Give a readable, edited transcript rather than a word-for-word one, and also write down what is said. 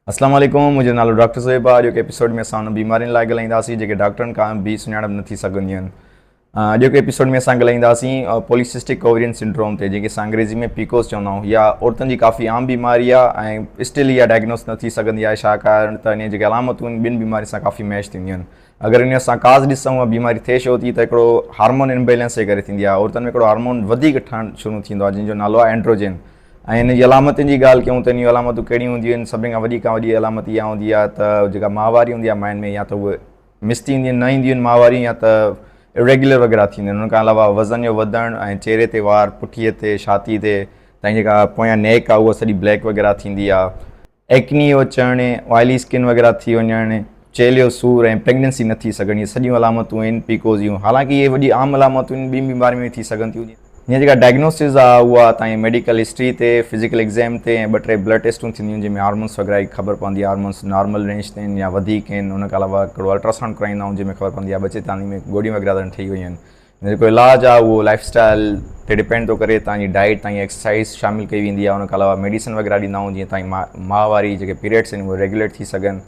अस्सलाम वालेकुम, मुंहिंजो नालो डॉक्टर ज़ोहिब आहे। अॼु एपिसोड में असां हुन बीमारियुनि लाइ ॻाल्हाईंदासीं जेके डॉक्टरनि खां बि सुञाणप न थी सघंदियूं आहिनि। अॼोके एपिसोड में असां ॻाल्हाईंदासीं पॉलीसिस्टिक ओवरियन सिंड्रोम ते, जेके असां अंग्रेज़ी में पीकोस चवंदा आहियूं। इहा औरतुनि जी काफ़ी आम बीमारी आहे ऐं स्टिल इहा डायग्नोस न थी सघंदी आहे, छाकाणि त इन जेके अलामतूं आहिनि ॿिनि बीमारी सां काफ़ी मैच थींदियूं आहिनि। अगरि इन सां काज़ ॾिसूं उहा बीमारी थिए छो थी, त हिकिड़ो हार्मोन इम्बेलेंस जे करे थींदी आहे। औरतुनि में हिकिड़ो हार्मोन वधीक ठहणु शुरू थींदो आहे जंहिंजो नालो आहे एंड्रोजन। ऐं इन जी अलामतुनि जी ॻाल्हि कयूं त इन अलामतूं कहिड़ियूं हूंदियूं आहिनि? सभिनी खां वॾी अलामत इहा हूंदी आहे त जेका माहवारी हूंदी आहे माइन में, या त उहे मिस थी ईंदियूं आहिनि, न ईंदियूं आहिनि माहवारी, या त इरेगुलर वग़ैरह थींदियूं आहिनि। उन खां अलावा वज़न जो वधणु ऐं चहिरे ते वार, पुठीअ ते, छाती ते, तव्हांजी जेका पोयां नेक आहे उहा सॼी ब्लैक वग़ैरह थींदी आहे। एक्नी जो अचणु, ऑयली स्किन वग़ैरह थी वञणु, चेले जो सूरु ऐं प्रेगनेंसी न थी सघणी, इहे सॼियूं अलामतूं आहिनि पीकोस जूं। हालांकि इहे वॾी आम अलामतूं आहिनि, ॿिनि बीमारियुनि में थी सघनि थियूं। हीअं जेका डायग्नोसिस आहे उहा तव्हांजी मेडिकल हिस्ट्री ते, फिज़िकल एग्ज़ाम ते ऐं 2-3 ब्लड टेस्टूं थींदियूं आहिनि, जंहिंमें हार्मोन्स वग़ैरह जी ख़बर पवंदी आहे। हार्मोन्स नॉर्मल रेंज ते आहिनि या वधीक आहिनि। उन खां अलावा हिकिड़ो अल्ट्रासाउंड कराईंदा आहियूं, जंहिंमें ख़बर पवंदी आहे बचे ताणी में गोॾियूं वग़ैरह त ठही वयूं आहिनि। जेको इलाजु आहे उहो लाइफ स्टाइल ते डिपेंड थो करे। तव्हांजी डाइट, तव्हांजी एक्सरसाइज़ शामिलु कई वेंदी आहे। उन खां अलावा मेडिसिन वग़ैरह ॾींदा आहियूं, जीअं तव्हांजी माहवारी जेके पीरियड्स आहिनि उहे रेगुलेट थी सघनि।